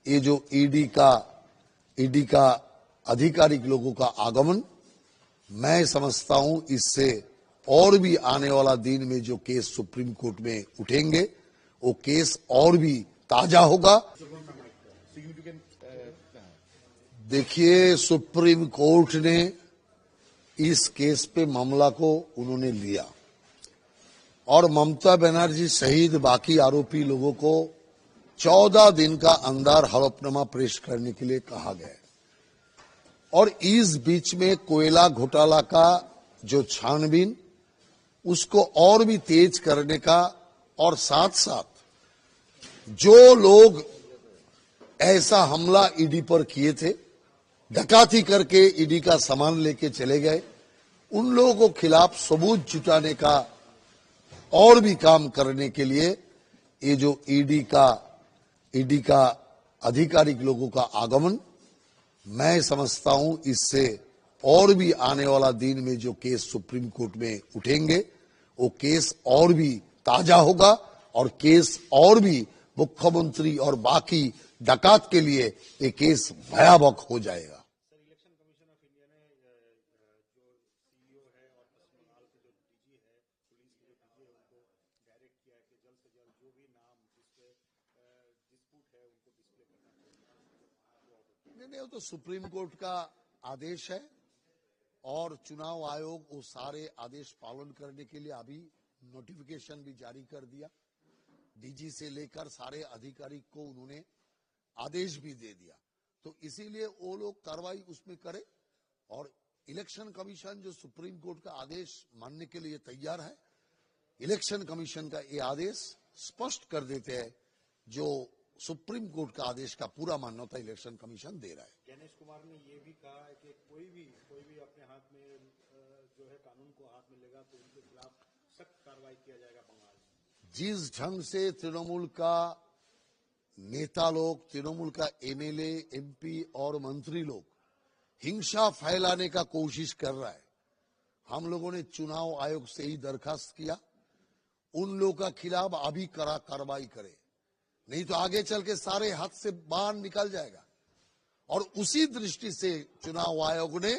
ये जो ईडी का आधिकारिक लोगों का आगमन, मैं समझता हूं इससे और भी आने वाला दिन में जो केस सुप्रीम कोर्ट में उठेंगे वो केस और भी ताजा होगा। देखिए, सुप्रीम कोर्ट ने इस केस पे मामला को उन्होंने लिया और ममता बनर्जी सहित बाकी आरोपी लोगों को 14 दिन का अंदर हलफनामा पेश करने के लिए कहा गया और इस बीच में कोयला घोटाला का जो छानबीन उसको और भी तेज करने का और साथ साथ जो लोग ऐसा हमला ईडी पर किए थे, डकैती करके ईडी का सामान लेके चले गए, उन लोगों को खिलाफ सबूत जुटाने का और भी काम करने के लिए ये जो ईडी का आधिकारिक लोगों का आगमन, मैं समझता हूं इससे और भी आने वाला दिन में जो केस सुप्रीम कोर्ट में उठेंगे वो केस और भी ताजा होगा और केस और भी मुख्यमंत्री और बाकी डकैत के लिए ये केस भयावह हो जाएगा। नहीं, वो तो सुप्रीम कोर्ट का आदेश है और चुनाव आयोग वो सारे आदेश पालन करने के लिए अभी नोटिफिकेशन भी जारी कर दिया। डीजी से लेकर सारे अधिकारी को उन्होंने आदेश भी दे दिया, तो इसीलिए वो लोग कार्रवाई उसमें करे और इलेक्शन कमीशन जो सुप्रीम कोर्ट का आदेश मानने के लिए तैयार है। इलेक्शन कमीशन का ये आदेश स्पष्ट कर देते हैं जो सुप्रीम कोर्ट का आदेश का पूरा मान्यता इलेक्शन कमीशन दे रहा है। गणेश कुमार ने ये भी कहा है कि कोई भी अपने हाथ में जो है कानून को हाथ में लेगा तो उनके खिलाफ सख्त कार्रवाई किया जाएगा। बंगाल में जिस ढंग से तृणमूल का नेता लोग, तृणमूल का एमएलए, एमपी और मंत्री लोग हिंसा फैलाने का कोशिश कर रहा है, हम लोगों ने चुनाव आयोग से ही दरखास्त किया उन लोगों का खिलाफ अभी कड़ा कार्रवाई करे, नहीं तो आगे चल के सारे हाथ से बाहर निकल जाएगा। और उसी दृष्टि से चुनाव आयोग ने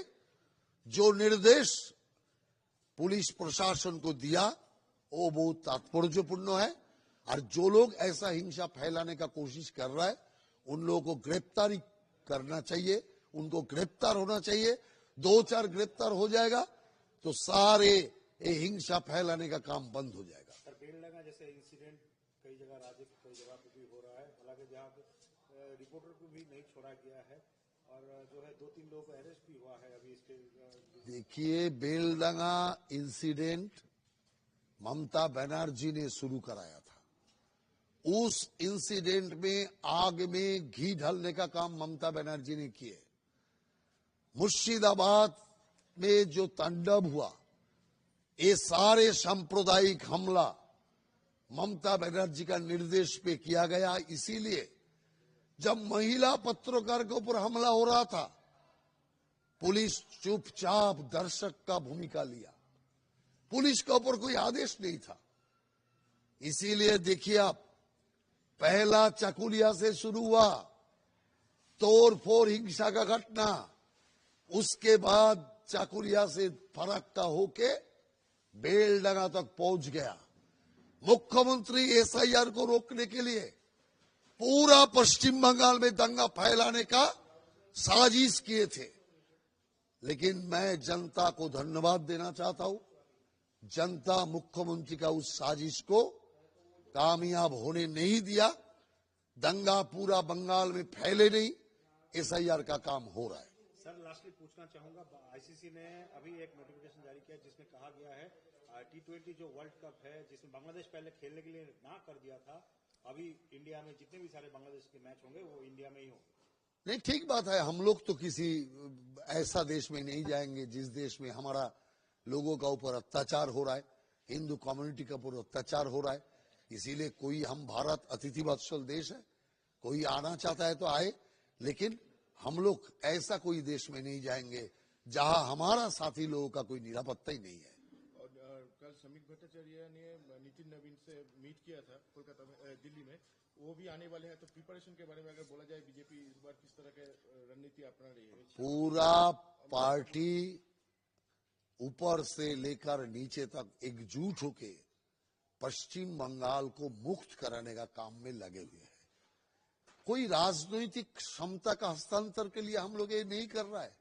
जो निर्देश पुलिस प्रशासन को दिया वो बहुत तात्पर्यपूर्ण है और जो लोग ऐसा हिंसा फैलाने का कोशिश कर रहा है उन लोगों को गिरफ्तारी करना चाहिए, उनको गिरफ्तार होना चाहिए। 2-4 गिरफ्तार हो जाएगा तो सारे ये हिंसा फैलाने का काम बंद हो जाएगा। सर, बेलडंगा जैसे इंसिडेंट कई जगह राज्य के कई जगह पे भी हो रहा है, हालांकि जहाँ पे रिपोर्टर को भी नहीं छोड़ा गया है और जो है 2-3 लोगों को अरेस्ट भी हुआ है अभी इसके। देखिए, बेलडंगा इंसिडेंट ममता बनर्जी ने शुरू कराया था। उस इंसिडेंट में आग में घी ढलने का काम ममता बनर्जी ने किए। मुर्शिदाबाद में जो तांडव हुआ, ये सारे सांप्रदायिक हमला ममता बनर्जी का निर्देश पे किया गया। इसीलिए जब महिला पत्रकार के ऊपर हमला हो रहा था, पुलिस चुपचाप दर्शक का भूमिका लिया, पुलिस के ऊपर कोई आदेश नहीं था। इसीलिए देखिए, आप पहला चकुलिया से शुरू हुआ तोड़ फोड़ हिंसा का घटना, उसके बाद चकुलिया से फरकता होके बेलडंगा तक पहुंच गया। मुख्यमंत्री एसआईआर को रोकने के लिए पूरा पश्चिम बंगाल में दंगा फैलाने का साजिश किए थे, लेकिन मैं जनता को धन्यवाद देना चाहता हूं। जनता मुख्यमंत्री का उस साजिश को कामयाब होने नहीं दिया, दंगा पूरा बंगाल में फैले नहीं, एसआईआर का काम हो रहा है। सर, लास्टली पूछना चाहूंगा, आईसीसी ने अभी एक नोटिफिकेशन जारी किया जिसमें कहा गया है T20 जो वर्ल्ड कप है जिसमें बांग्लादेश पहले खेलने के लिए ना कर दिया था, अभी इंडिया में जितने भी सारे बांग्लादेश के मैच होंगे वो इंडिया में ही होंगे। नहीं, ठीक बात है। हम लोग तो किसी ऐसा देश में नहीं जाएंगे जिस देश में हमारा लोगों का ऊपर अत्याचार हो रहा है, हिंदू कम्युनिटी के ऊपर अत्याचार हो रहा है। इसीलिए कोई, हम भारत अतिथि वत्सल देश है, कोई आना चाहता है तो आए, लेकिन हम लोग ऐसा कोई देश में नहीं जाएंगे जहां हमारा साथी लोगों का कोई निरापत्ता ही नहीं है। और कल समीक भट्टाचार्य ने नितिन नवीन से मीट किया था कोलकाता में, दिल्ली में, वो भी आने वाले हैं, तो प्रिपरेशन के बारे में अगर बोला जाए, बीजेपी इस बार किस तरह के रणनीति अपना रही है? पूरा पार्टी ऊपर से लेकर नीचे तक एकजुट होके पश्चिम बंगाल को मुक्त कराने का काम में लगे हुए हैं। कोई राजनीतिक क्षमता का हस्तांतर के लिए हम लोग ये नहीं कर रहा है।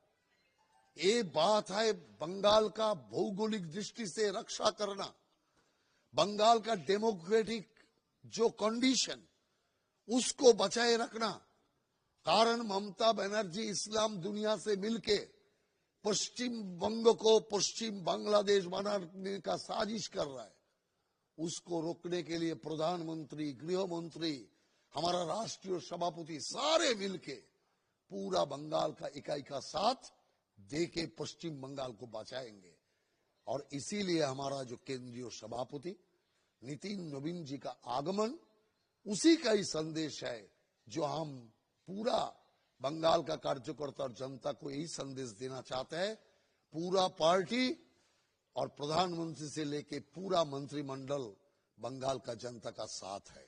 ये बात है बंगाल का भौगोलिक दृष्टि से रक्षा करना, बंगाल का डेमोक्रेटिक जो कंडीशन उसको बचाए रखना। कारण ममता बनर्जी इस्लाम दुनिया से मिलके पश्चिम बंग को पश्चिम बांग्लादेश बनाने का साजिश कर रहा है। उसको रोकने के लिए प्रधानमंत्री, गृह मंत्री, हमारा राष्ट्रीय सभापति सारे मिलके पूरा बंगाल का इकाई का साथ देके पश्चिम बंगाल को बचाएंगे। और इसीलिए हमारा जो केंद्रीय सभापति नितिन नवीन जी का आगमन उसी का ही संदेश है, जो हम पूरा बंगाल का कार्यकर्ता और जनता को यही संदेश देना चाहते हैं। पूरा पार्टी और प्रधानमंत्री से लेके पूरा मंत्रिमंडल बंगाल का जनता का साथ है।